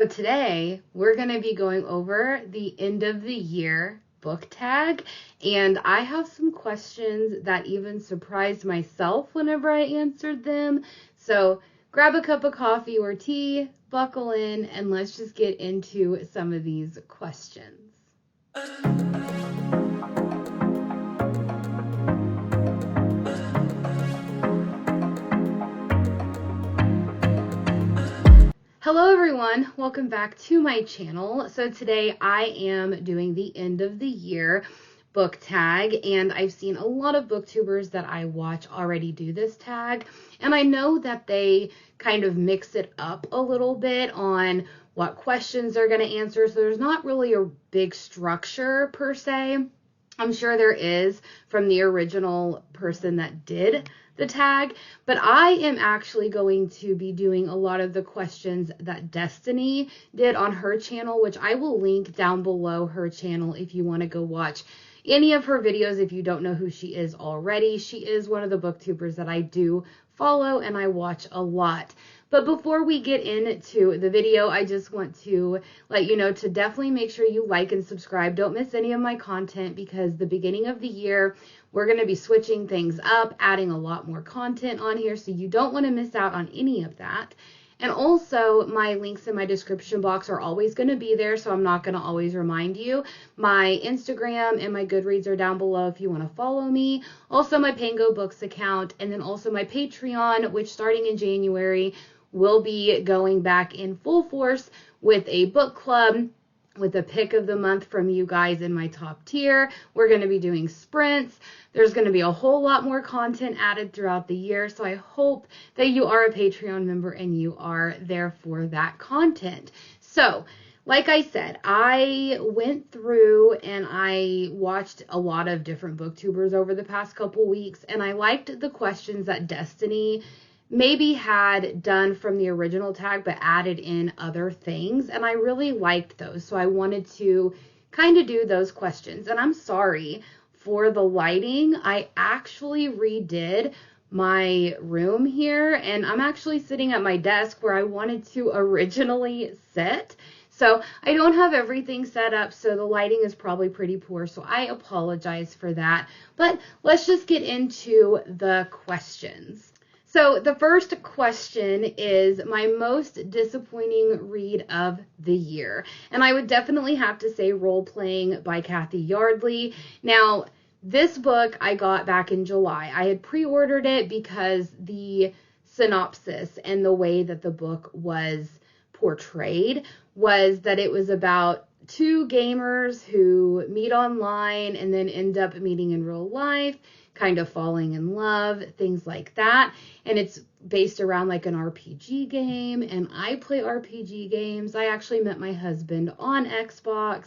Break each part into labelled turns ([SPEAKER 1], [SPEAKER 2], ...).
[SPEAKER 1] Today, we're going to be going over the end of the year book tag, and I have some questions that even surprised myself whenever I answered them. So grab a cup of coffee or tea, buckle in, and let's just get into some of these questions. Hello everyone, welcome back to my channel. So today I am doing the end of the year book tag, and I've seen a lot of booktubers that I watch already do this tag, and I know that they kind of mix it up a little bit on what questions they're going to answer, so there's not really a big structure per se. I'm sure there is from the original person that did the tag, but I am actually going to be doing a lot of the questions that Destiny did on her channel, which I will link down below her channel if you want to go watch any of her videos. If you don't know who she is already, she is one of the booktubers that I do follow and I watch a lot. But before we get into the video, I just want to let you know to definitely make sure you like and subscribe. Don't miss any of my content, because the beginning of the year, we're going to be switching things up, adding a lot more content on here, so you don't want to miss out on any of that. And also, my links in my description box are always going to be there, so I'm not going to always remind you. My Instagram and my Goodreads are down below if you want to follow me. Also, my Pango Books account, and then also my Patreon, which starting in January will be going back in full force with a book club, with a pick of the month from you guys in my top tier. We're going to be doing sprints. There's going to be a whole lot more content added throughout the year, so I hope that you are a Patreon member and you are there for that content. So, like I said, I went through and I watched a lot of different booktubers over the past couple weeks, and I liked the questions that Destiny maybe had done from the original tag but added in other things, and I really liked those, so I wanted to kind of do those questions. And I'm sorry for the lighting. I actually redid my room here, and I'm actually sitting at my desk where I wanted to originally sit, so I don't have everything set up, so the lighting is probably pretty poor, so I apologize for that. But let's just get into the questions. So the first question is my most disappointing read of the year. And I would definitely have to say Role Playing by Kathy Yardley. Now, this book I got back in July. I had pre-ordered it because the synopsis and the way that the book was portrayed was that it was about two gamers who meet online and then end up meeting in real life, kind of falling in love, things like that. And it's based around like an RPG game, and I play RPG games. I actually met my husband on Xbox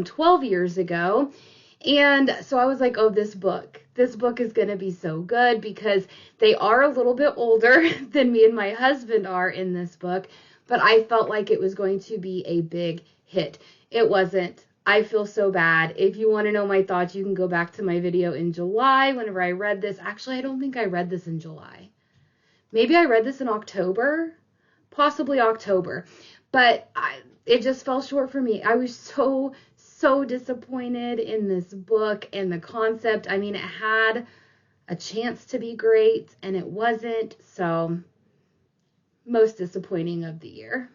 [SPEAKER 1] 12 years ago. And so I was like, oh, this book is going to be so good, because they are a little bit older than me and my husband are in this book, but I felt like it was going to be a big hit. It wasn't. I feel so bad. If you want to know my thoughts, you can go back to my video in July whenever I read this. Actually, I don't think I read this in July. Maybe I read this in October, possibly October, but it just fell short for me. I was so disappointed in this book and the concept. I mean, it had a chance to be great and it wasn't, so most disappointing of the year.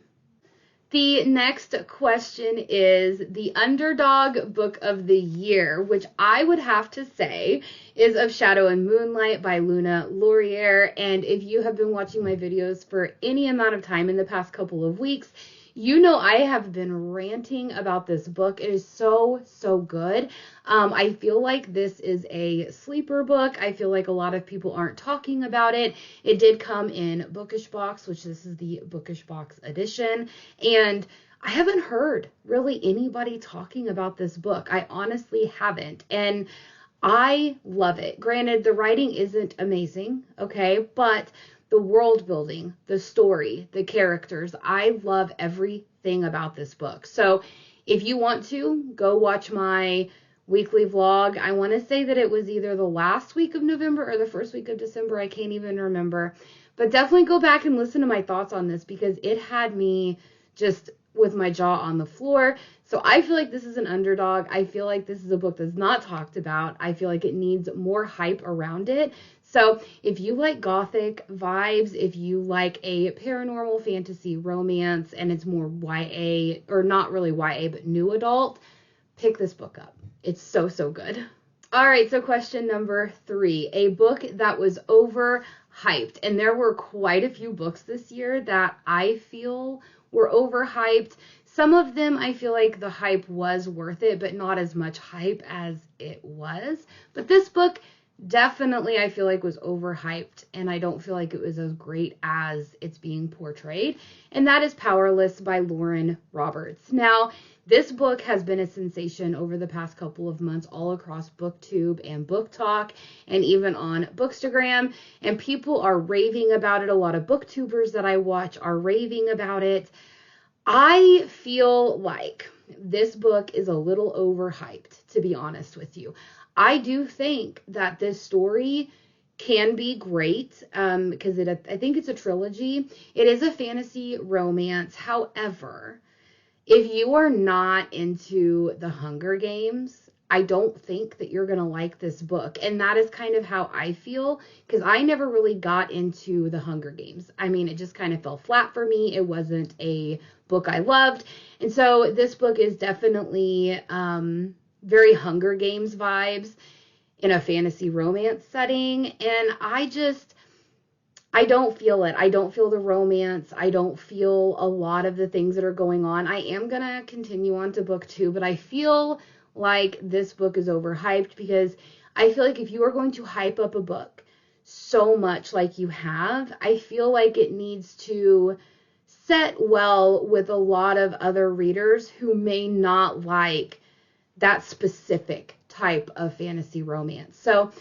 [SPEAKER 1] The next question is the Underdog book of the year, which I would have to say is Of Shadow and Moonlight by Luna Laurier. And if you have been watching my videos for any amount of time in the past couple of weeks, you know I have been ranting about this book. It is so good. I feel like this is a sleeper book. I feel like a lot of people aren't talking about it. It did come in Bookish Box, which this is the Bookish Box edition, and I haven't heard really anybody talking about this book. I honestly haven't, and I love it. Granted, the writing isn't amazing, okay, but the world building, the story, the characters, I love everything about this book. So if you want to, go watch my weekly vlog. I want to say that it was either the last week of November or the first week of December. I can't even remember. But definitely go back and listen to my thoughts on this, because it had me just with my jaw on the floor. So I feel like this is an underdog. I feel like this is a book that's not talked about. I feel like it needs more hype around it. So if you like gothic vibes, if you like a paranormal fantasy romance and it's more YA, or not really YA, but new adult, pick this book up. It's so, so good. All right, so question number 3, a book that was overhyped. And there were quite a few books this year that I feel were overhyped. Some of them I feel like the hype was worth it, but not as much hype as it was. But this book definitely I feel like was overhyped, and I don't feel like it was as great as it's being portrayed. And that is Powerless by Lauren Roberts. Now, this book has been a sensation over the past couple of months all across BookTube and BookTok and even on Bookstagram, and people are raving about it. A lot of booktubers that I watch are raving about it. I feel like this book is a little overhyped, to be honest with you. I do think that this story can be great because I think it's a trilogy. It is a fantasy romance. However, if you are not into the Hunger Games, I don't think that you're going to like this book. And that is kind of how I feel, because I never really got into the Hunger Games. I mean, it just kind of fell flat for me. It wasn't a book I loved. And so this book is definitely very Hunger Games vibes in a fantasy romance setting. And I don't feel it. I don't feel the romance. I don't feel a lot of the things that are going on. I am going to continue on to book 2, but I feel like this book is overhyped, because I feel like if you are going to hype up a book so much like you have, I feel like it needs to set well with a lot of other readers who may not like that specific type of fantasy romance. So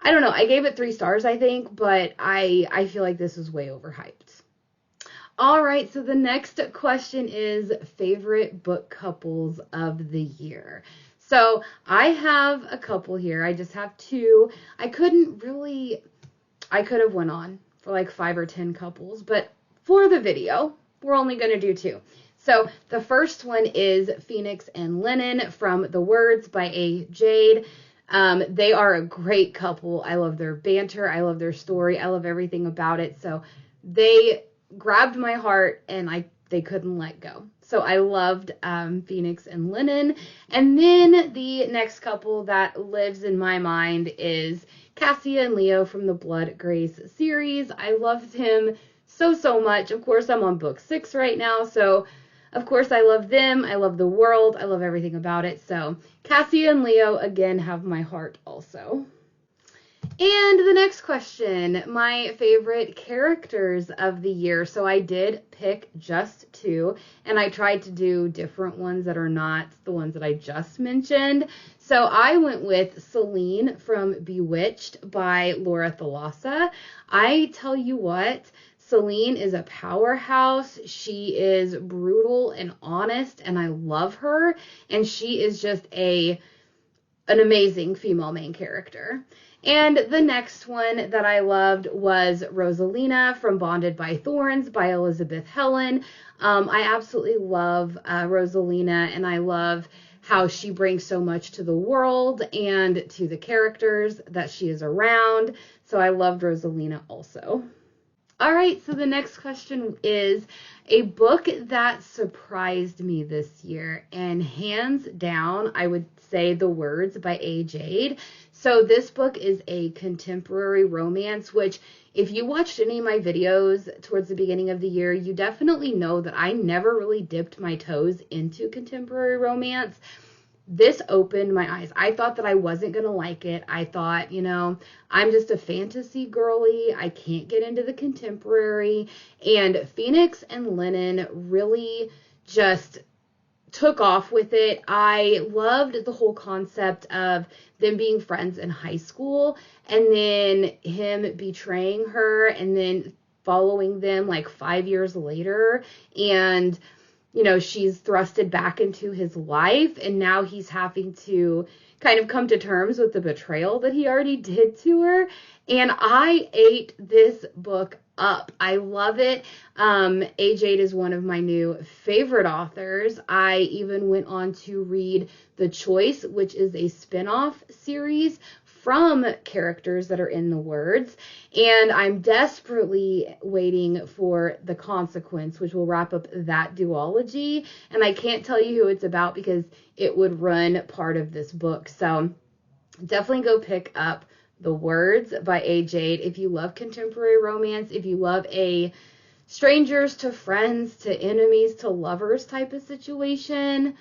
[SPEAKER 1] I don't know. I gave it 3 stars, I think, but I feel like this is way overhyped. All right, so the next question is favorite book couples of the year. So I have a couple here. I just have 2. I could have went on for like 5 or 10 couples, but for the video, we're only going to do 2. So the first one is Phoenix and Lennon from The Words by A. Jade. They are a great couple. I love their banter. I love their story. I love everything about it. So they grabbed my heart, and they couldn't let go. So I loved Phoenix and Lennon. And then the next couple that lives in my mind is Cassia and Leo from the Blood Grace series. I loved him so, so much. Of course, I'm on book 6 right now, so of course I love them. I love the world. I love everything about it. So Cassia and Leo, again, have my heart also. And the next question, my favorite characters of the year. So I did pick just 2, and I tried to do different ones that are not the ones that I just mentioned. So I went with Celine from Bewitched by Laura Thalassa. I tell you what, Celine is a powerhouse. She is brutal and honest, and I love her. And she is just an amazing female main character. And the next one that I loved was Rosalina from Bonded by Thorns by Elizabeth Helen. I absolutely love Rosalina, and I love how she brings so much to the world and to the characters that she is around. So I loved Rosalina also. All right, so the next question is a book that surprised me this year, and hands down, I would say The Words by A. Jade. So this book is a contemporary romance, which if you watched any of my videos towards the beginning of the year, you definitely know that I never really dipped my toes into contemporary romance. This opened my eyes. I thought that I wasn't going to like it. I thought, I'm just a fantasy girly. I can't get into the contemporary. And Phoenix and Lennon really just took off with it. I loved the whole concept of them being friends in high school and then him betraying her and then following them like 5 years later. And she's thrusted back into his life, and now he's having to kind of come to terms with the betrayal that he already did to her. And I ate this book up. I love it. Jade is one of my new favorite authors. I even went on to read The Choice, which is a spin-off series from characters that are in the words, and I'm desperately waiting for The Consequence, which will wrap up that duology, and I can't tell you who it's about because it would run part of this book. So definitely go pick up The Words by Jade if you love contemporary romance, if you love a strangers to friends to enemies to lovers type of situation.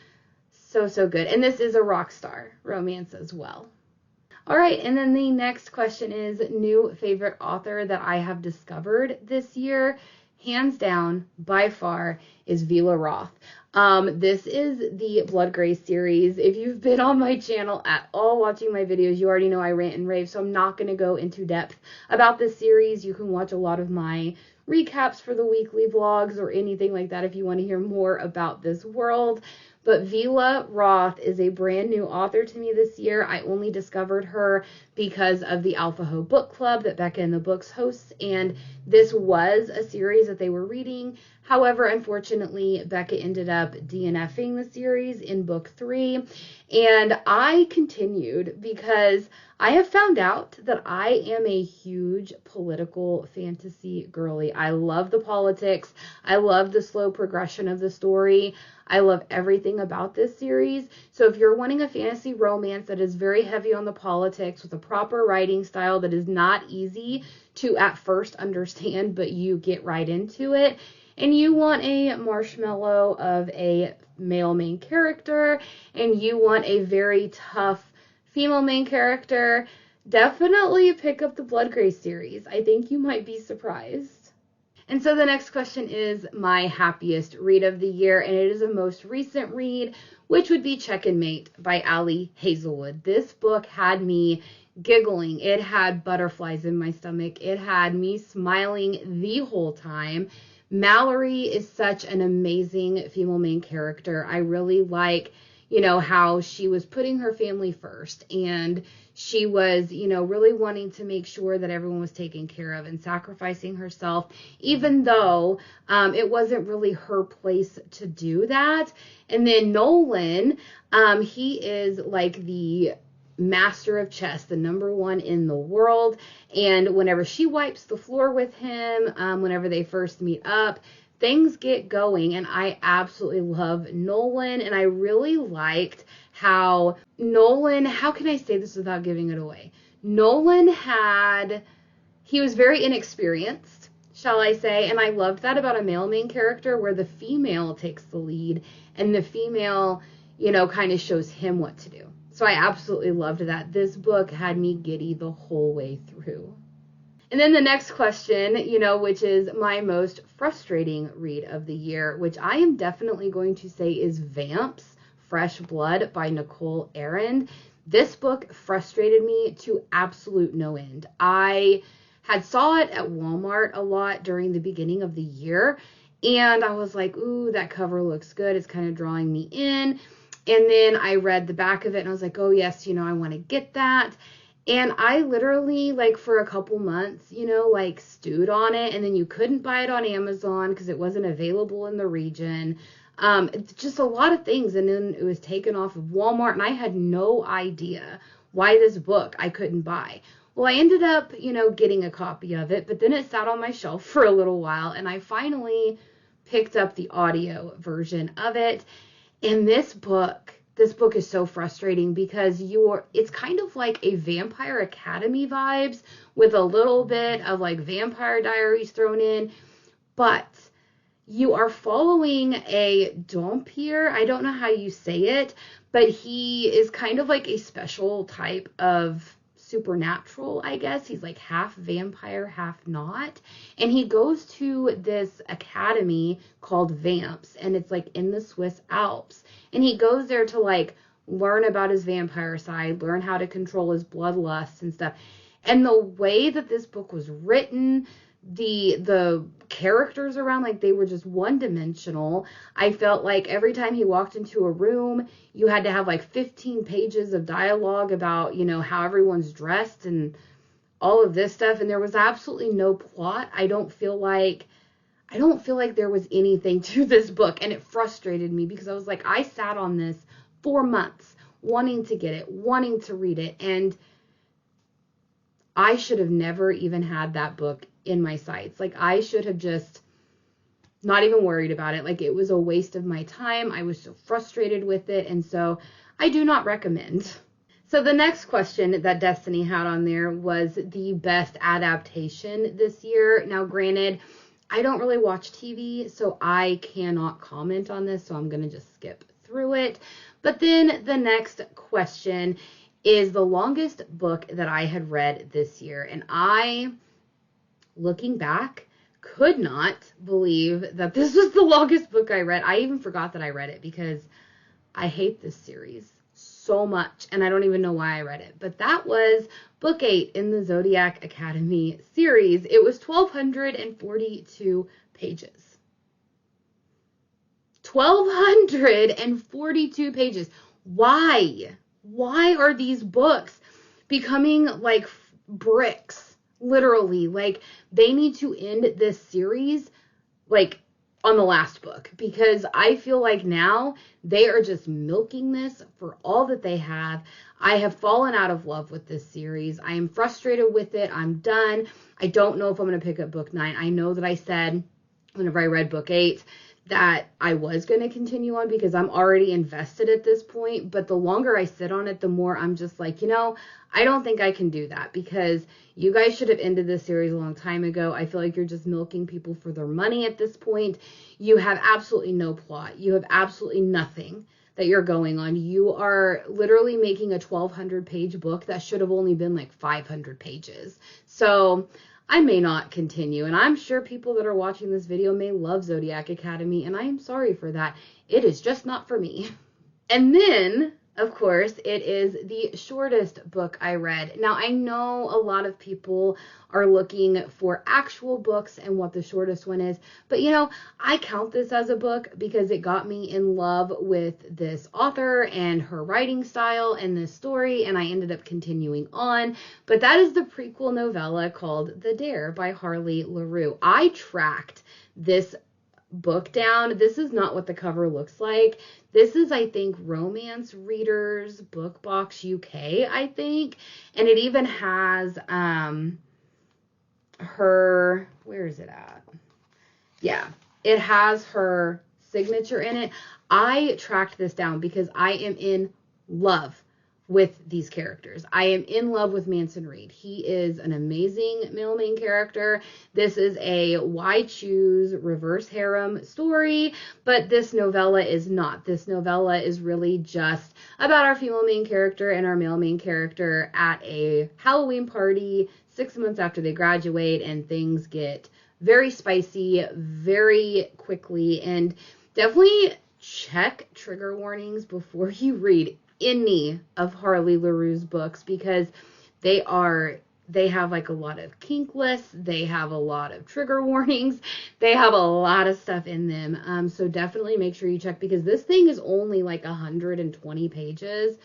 [SPEAKER 1] So good. And this is a rock star romance as well. All right, and then the next question is new favorite author that I have discovered this year. Hands down, by far, is Vila Roth. This is the Blood Gray series. If you've been on my channel at all watching my videos, you already know I rant and rave, so I'm not going to go into depth about this series. You can watch a lot of my recaps for the weekly vlogs or anything like that if you want to hear more about this world. But Vila Roth is a brand new author to me this year. I only discovered her because of the Alpha Ho Book Club that Becca in the Books hosts, and this was a series that they were reading. However, unfortunately, Becca ended up DNFing the series in book 3, and I continued because I have found out that I am a huge political fantasy girly. I love the politics. I love the slow progression of the story. I love everything about this series. So if you're wanting a fantasy romance that is very heavy on the politics with a proper writing style that is not easy to at first understand, but you get right into it, and you want a marshmallow of a male main character, and you want a very tough female main character, definitely pick up the Blood Gray series. I think you might be surprised. And so the next question is my happiest read of the year, and it is a most recent read, which would be Check and Mate by Ali Hazelwood. This book had me giggling. It had butterflies in my stomach. It had me smiling the whole time. Mallory is such an amazing female main character. I really like, how she was putting her family first, and she was, really wanting to make sure that everyone was taken care of and sacrificing herself, even though it wasn't really her place to do that. And then Nolan, he is like the master of chess, the #1 in the world. And whenever she wipes the floor with him, whenever they first meet up, things get going, and I absolutely love Nolan, and I really liked how Nolan, how can I say this without giving it away? Nolan he was very inexperienced, shall I say, and I loved that about a male main character where the female takes the lead, and the female, kind of shows him what to do. So I absolutely loved that. This book had me giddy the whole way through. And then the next question, which is my most frustrating read of the year, which I am definitely going to say is Vamps, Fresh Blood by Nicole Arend. This book frustrated me to absolute no end. I had saw it at Walmart a lot during the beginning of the year, and I was like, ooh, that cover looks good. It's kind of drawing me in. And then I read the back of it, and I was like, oh, yes, I want to get that. And I literally, for a couple months, stewed on it, and then you couldn't buy it on Amazon because it wasn't available in the region. Just a lot of things, and then it was taken off of Walmart, and I had no idea why this book I couldn't buy. Well, I ended up, getting a copy of it, but then it sat on my shelf for a little while, and I finally picked up the audio version of it. And this book is so frustrating because it's kind of like a Vampire Academy vibes with a little bit of Vampire Diaries thrown in, but you are following a Dompier. I don't know how you say it, but he is kind of like a special type of supernatural, I guess. He's half vampire, half not. And he goes to this academy called Vamps, and it's in the Swiss Alps. And he goes there to learn about his vampire side, learn how to control his bloodlust and stuff. And the way that this book was written, the characters around, like, they were just one-dimensional. I felt like every time he walked into a room, you had to have like 15 pages of dialogue about, you know, how everyone's dressed and all of this stuff, and there was absolutely no plot. I don't feel like there was anything to this book, and it frustrated me because I was like, I sat on this for months wanting to get it, wanting to read it, and I should have never even had that book in my sights. Like, I should have just not even worried about it. Like, it was a waste of my time. I was so frustrated with it, and so I do not recommend. So the next question that Destiny had on there was the best adaptation this year. Now, granted, I don't really watch TV, so I cannot comment on this, so I'm going to just skip through it. But then the next question is the longest book that I had read this year. And I, looking back, could not believe that this was the longest book I read. I even forgot that I read it because I hate this series so much, and I don't even know why I read it. But that was book 8 in the Zodiac Academy series. It was 1,242 pages. 1,242 pages. Why? Why are these books becoming like bricks? Literally, like, they need to end this series like on the last book, because I feel like now they are just milking this for all that they have. I have fallen out of love with this series. I am frustrated with it. I'm done. I don't know if I'm going to pick up book 9. I know that I said whenever I read book 8 that I was going to continue on because I'm already invested at this point. But the longer I sit on it, the more I'm just like, you know, I don't think I can do that, because you guys should have ended this series a long time ago. I feel like you're just milking people for their money at this point. You have absolutely no plot. You have absolutely nothing that you're going on. You are literally making a 1,200 page book that should have only been like 500 pages. So I may not continue, and I'm sure people that are watching this video may love Zodiac Academy, and I am sorry for that. It is just not for me. And then, of course, it is the shortest book I read. Now, I know a lot of people are looking for actual books and what the shortest one is, but you know, I count this as a book because it got me in love with this author and her writing style and this story, and I ended up continuing on. But that is the prequel novella called The Dare by Harley LaRue. I tracked this book down. This is not what the cover looks like. This is, I think, Romance Readers Book Box UK, I think. And it even has her, where is it at? Yeah, it has her signature in it. I tracked this down because I am in love with these characters. I am in love with Manson Reed. He is an amazing male main character. This is a why choose reverse harem story, but this novella is not. This novella is really just about our female main character and our male main character at a Halloween party 6 months after they graduate, and things get very spicy very quickly. And definitely check trigger warnings before you read any of Harley LaRue's books, because they have like a lot of kink lists, they have a lot of trigger warnings, they have a lot of stuff in them. So definitely make sure you check, because this thing is only like 120 pages.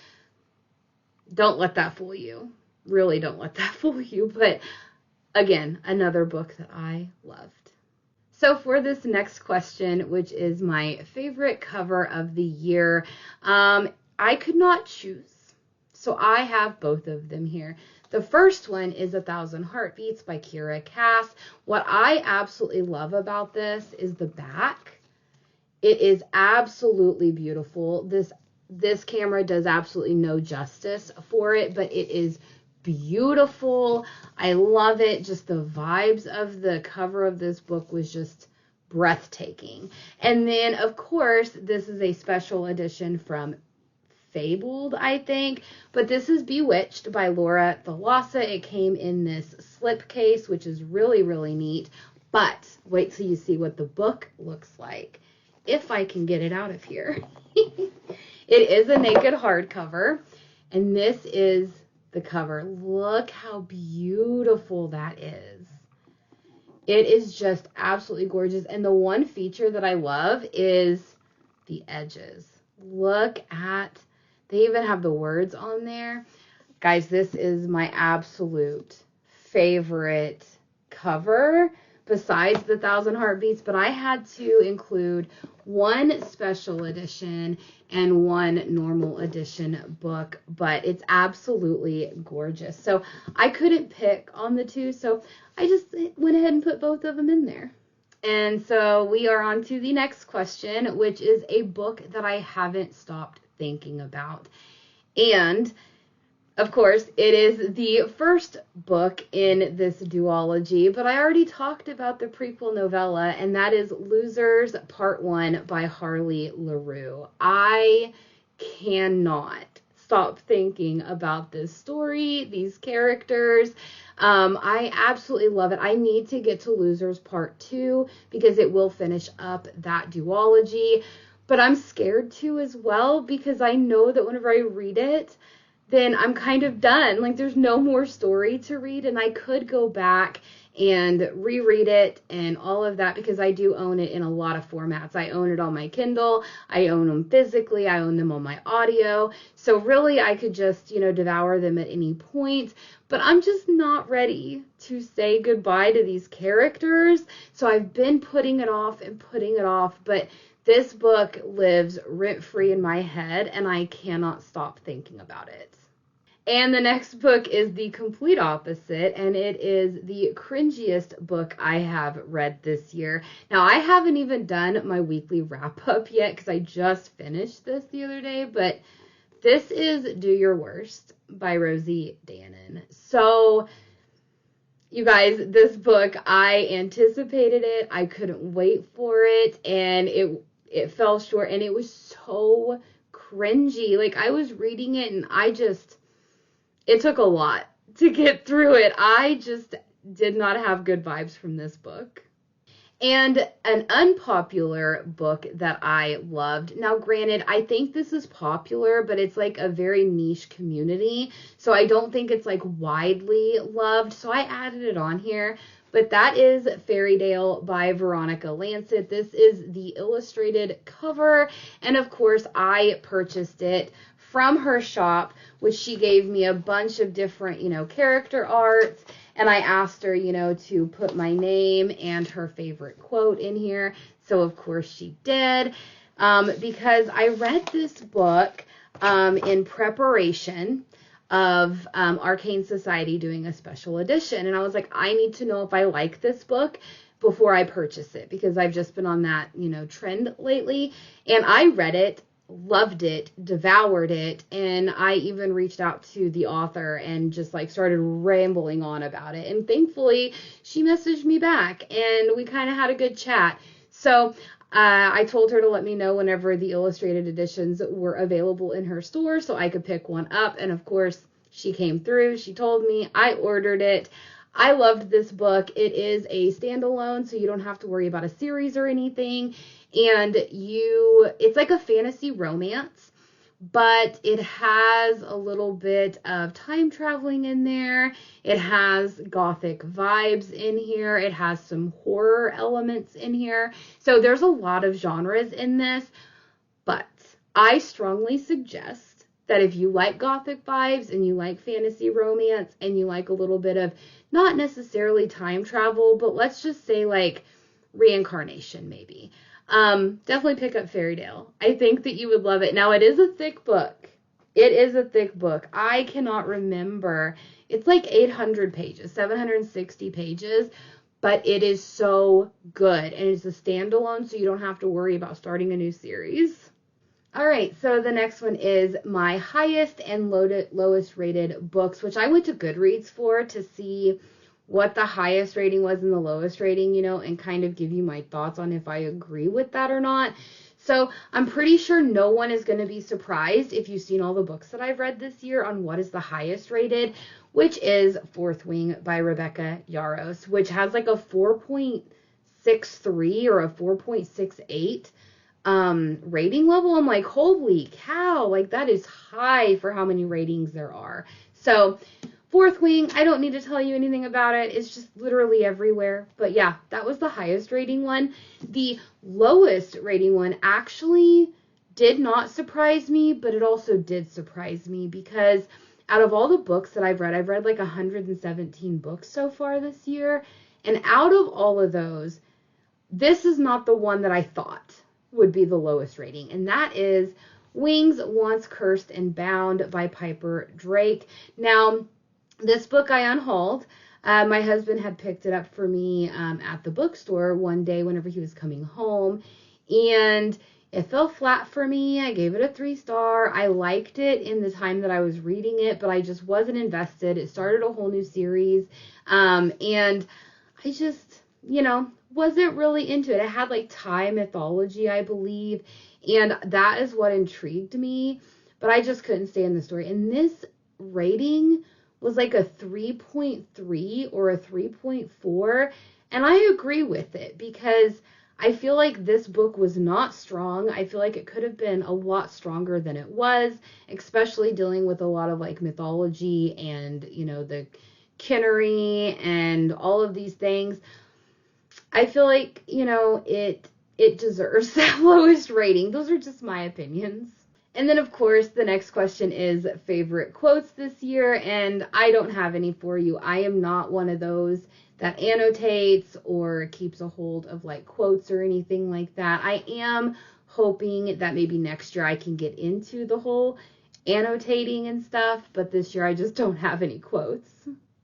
[SPEAKER 1] Don't let that fool you. Really don't let that fool you. But again, another book that I loved. So for this next question, which is my favorite cover of the year, I could not choose, so I have both of them here. The first one is 1,000 Heartbeats by Kira Cass. What I absolutely love about this is the back. It is absolutely beautiful. This camera does absolutely no justice for it, but it is beautiful. I love it. Just the vibes of the cover of this book was just breathtaking. And then, of course, this is a special edition from Fabled, I think, but this is Bewitched by Laura Thalassa. It came in this slip case, which is really, really neat. But wait till you see what the book looks like, if I can get it out of here. It is a naked hardcover, and this is the cover. Look how beautiful that is. It is just absolutely gorgeous. And the one feature that I love is the edges. Look at, they even have the words on there. Guys, this is my absolute favorite cover besides the 1,000 Heartbeats, but I had to include one special edition and one normal edition book, but it's absolutely gorgeous. So I couldn't pick on the two, so I just went ahead and put both of them in there. And so we are on to the next question, which is a book that I haven't stopped thinking about. And of course, it is the first book in this duology, but I already talked about the prequel novella, and that is Losers Part 1 by Harley LaRue. I cannot stop thinking about this story, these characters. I absolutely love it. I need to get to Losers Part 2 because it will finish up that duology, but I'm scared to as well because I know that whenever I read it, then I'm kind of done. Like, there's no more story to read, and I could go back and reread it and all of that because I do own it in a lot of formats. I own it on my Kindle, I own them physically, I own them on my audio. So really I could just, devour them at any point, but I'm just not ready to say goodbye to these characters. So I've been putting it off, but this book lives rent-free in my head and I cannot stop thinking about it. And the next book is the complete opposite, and it is the cringiest book I have read this year. Now, I haven't even done my weekly wrap-up yet because I just finished this the other day, but this is Do Your Worst by Rosie Danan. So, you guys, this book, I anticipated it. I couldn't wait for it, and it fell short, and it was so cringy. Like, I was reading it, and it took a lot to get through it. I just did not have good vibes from this book. And an unpopular book that I loved. Now, granted, I think this is popular, but it's like a very niche community. So I don't think it's like widely loved. So I added it on here. But that is Fairytale by Veronica Lancet. This is the illustrated cover. And of course, I purchased it from her shop, which she gave me a bunch of different, character arts. And I asked her, to put my name and her favorite quote in here. So, of course, she did. Because I read this book in preparation of Arcane Society doing a special edition. And I was like, I need to know if I like this book before I purchase it. Because I've just been on that, trend lately. And I read it, loved it, devoured it, and I even reached out to the author and just started rambling on about it. And thankfully, she messaged me back and we kind of had a good chat. So I told her to let me know whenever the illustrated editions were available in her store so I could pick one up. And of course, she came through. She told me. I ordered it. I loved this book. It is a standalone, so you don't have to worry about a series or anything. And it's like a fantasy romance, but it has a little bit of time traveling in there. It has gothic vibes in here. It has some horror elements in here. So there's a lot of genres in this, but I strongly suggest that if you like gothic vibes and you like fantasy romance and you like a little bit of not necessarily time travel, but let's just say reincarnation maybe. Definitely pick up Fairytale. I think that you would love it. Now, it is a thick book. I cannot remember. It's 800 pages, 760 pages, but it is so good. And it's a standalone, so you don't have to worry about starting a new series. All right, so the next one is my highest and lowest rated books, which I went to Goodreads for to see what the highest rating was and the lowest rating, and kind of give you my thoughts on if I agree with that or not. So I'm pretty sure no one is going to be surprised if you've seen all the books that I've read this year on what is the highest rated, which is Fourth Wing by Rebecca Yarros, which has a 4.63 or a 4.68 rating level. I'm like, holy cow, that is high for how many ratings there are. So Fourth Wing, I don't need to tell you anything about it. It's just literally everywhere. But yeah, that was the highest rating one. The lowest rating one actually did not surprise me, but it also did surprise me because out of all the books that I've read like 117 books so far this year. And out of all of those, this is not the one that I thought would be the lowest rating. And that is Wings, Once Cursed and Bound by Piper Drake. Now, this book I unhauled. My husband had picked it up for me at the bookstore one day whenever he was coming home. And it fell flat for me. I gave it a 3-star. I liked it in the time that I was reading it, but I just wasn't invested. It started a whole new series. And I just, wasn't really into it. It had like Thai mythology, I believe. And that is what intrigued me. But I just couldn't stay in the story. And this rating was like a 3.3 or a 3.4. And I agree with it because I feel like this book was not strong. I feel like it could have been a lot stronger than it was, especially dealing with a lot of like mythology and, the Kinnery and all of these things. I feel like, it deserves that lowest rating. Those are just my opinions. And then, of course, the next question is favorite quotes this year, and I don't have any for you. I am not one of those that annotates or keeps a hold of like quotes or anything like that. I am hoping that maybe next year I can get into the whole annotating and stuff, but this year I just don't have any quotes.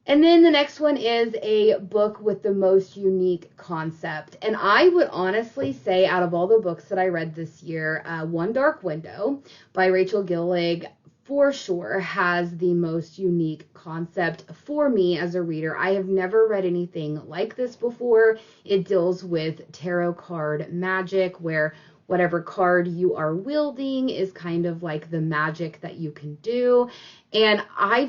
[SPEAKER 1] And then the next one is a book with the most unique concept. And I would honestly say out of all the books that I read this year, One Dark Window by Rachel Gillig for sure has the most unique concept for me as a reader. I have never read anything like this before. It deals with tarot card magic where whatever card you are wielding is kind of like the magic that you can do. And I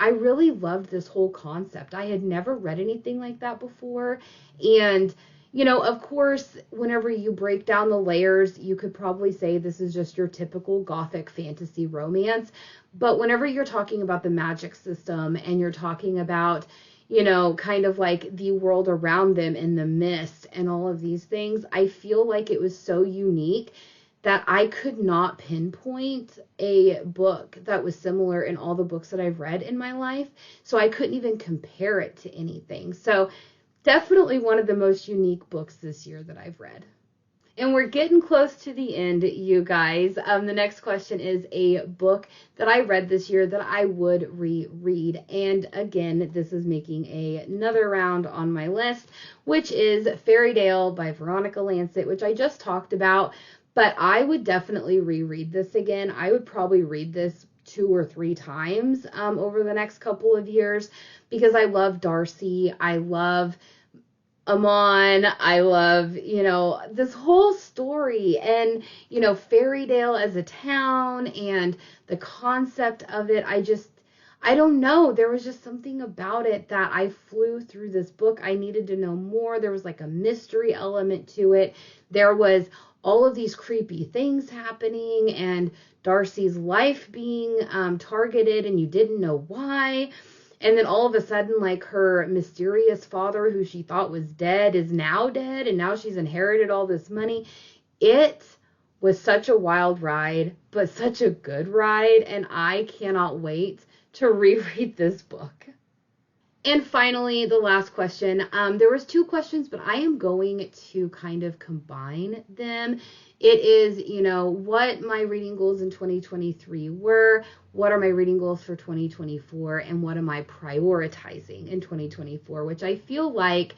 [SPEAKER 1] really loved this whole concept. I had never read anything like that before. And, of course, whenever you break down the layers, you could probably say this is just your typical gothic fantasy romance. But whenever you're talking about the magic system and you're talking about, kind of like the world around them and the mist and all of these things, I feel like it was so unique that I could not pinpoint a book that was similar in all the books that I've read in my life. So I couldn't even compare it to anything. So definitely one of the most unique books this year that I've read. And we're getting close to the end, you guys. The next question is a book that I read this year that I would reread. And again, this is making another round on my list, which is Fairytale by Veronica Lancet, which I just talked about. But I would definitely reread this again. I would probably read this 2 or 3 times over the next couple of years because I love Darcy. I love Amon, I love, this whole story and, Fairytale as a town and the concept of it. I don't know. There was just something about it that I flew through this book. I needed to know more. There was like a mystery element to it. There was all of these creepy things happening and Darcy's life being targeted and you didn't know why. And then all of a sudden, like, her mysterious father, who she thought was dead, is now dead, and now she's inherited all this money. It was such a wild ride, but such a good ride, and I cannot wait to reread this book. And finally, the last question. There was 2 questions, but I am going to kind of combine them. It is, what my reading goals in 2023 were, what are my reading goals for 2024, and what am I prioritizing in 2024, which I feel like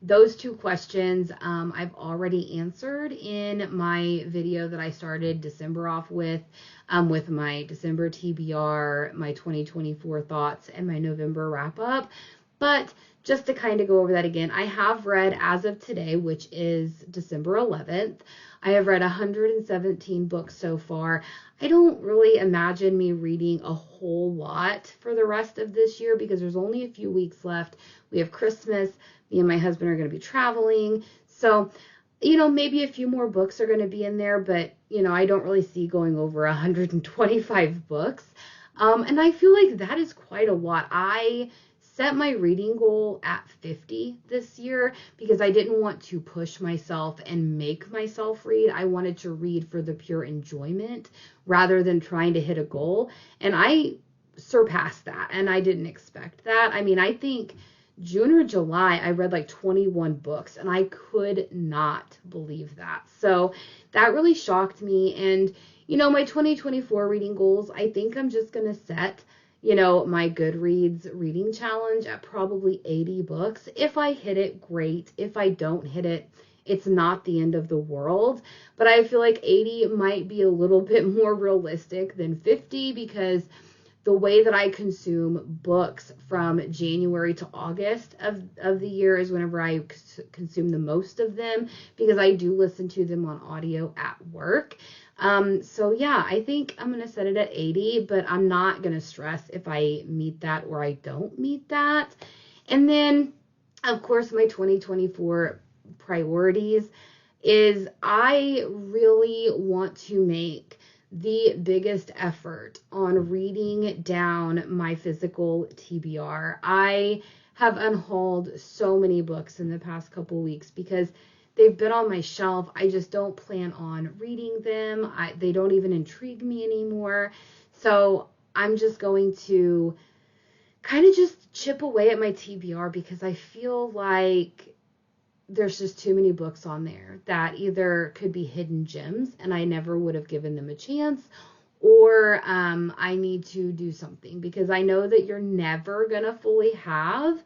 [SPEAKER 1] those 2 questions I've already answered in my video that I started December off with my December TBR, my 2024 thoughts, and my November wrap up. But just to kind of go over that again, I have read as of today, which is December 11th, I have read 117 books so far. I don't really imagine me reading a whole lot for the rest of this year because there's only a few weeks left. We have Christmas. Me and my husband are going to be traveling. So, maybe a few more books are going to be in there, but, I don't really see going over 125 books. And I feel like that is quite a lot. I set my reading goal at 50 this year because I didn't want to push myself and make myself read. I wanted to read for the pure enjoyment rather than trying to hit a goal. And I surpassed that, and I didn't expect that. I mean, I think June or July, I read like 21 books, and I could not believe that. So that really shocked me. And, you know, my 2024 reading goals, I think I'm just going to set, you know, my Goodreads reading challenge at probably 80 books. If I hit it, great. If I don't hit it, it's not the end of the world. But I feel like 80 might be a little bit more realistic than 50 because the way that I consume books from January to August of the year is whenever I consume the most of them, because I do listen to them on audio at work. So yeah, I think I'm going to set it at 80, but I'm not going to stress if I meet that or I don't meet that. And then, of course, my 2024 priorities is I really want to make the biggest effort on reading down my physical TBR. I have unhauled so many books in the past couple weeks because they've been on my shelf. I just don't plan on reading them. They don't even intrigue me anymore. So I'm just going to kind of just chip away at my TBR because I feel like there's just too many books on there that either could be hidden gems and I never would have given them a chance, or I need to do something because I know that you're never going to fully have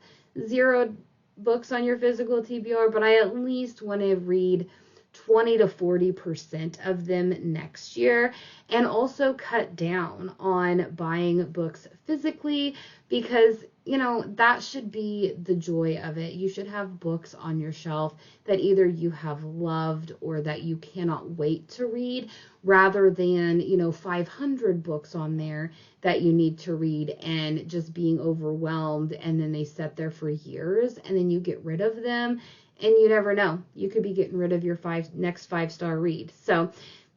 [SPEAKER 1] 0 books on your physical TBR, but I at least want to read 20 to 40% of them next year, and also cut down on buying books physically because, you know, that should be the joy of it. You should have books on your shelf that either you have loved or that you cannot wait to read, rather than, you know, 500 books on there that you need to read and just being overwhelmed, and then they sit there for years and then you get rid of them. And you never know. You could be getting rid of your next 5-star read. So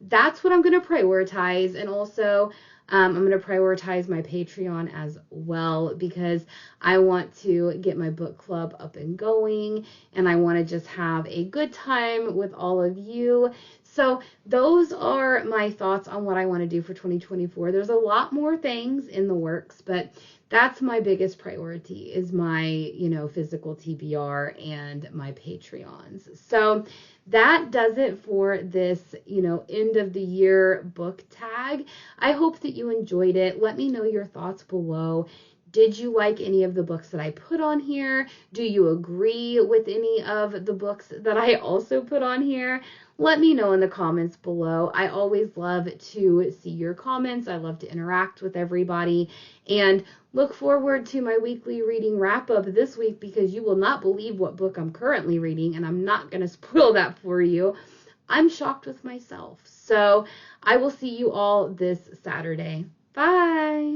[SPEAKER 1] that's what I'm going to prioritize. And also, I'm going to prioritize my Patreon as well because I want to get my book club up and going. And I want to just have a good time with all of you. So those are my thoughts on what I want to do for 2024. There's a lot more things in the works, but that's my biggest priority is my, you know, physical TBR and my Patreons. So that does it for this, you know, end of the year book tag. I hope that you enjoyed it. Let me know your thoughts below. Did you like any of the books that I put on here? Do you agree with any of the books that I also put on here? Let me know in the comments below. I always love to see your comments. I love to interact with everybody, and look forward to my weekly reading wrap-up this week because you will not believe what book I'm currently reading, and I'm not going to spoil that for you. I'm shocked with myself. So I will see you all this Saturday. Bye!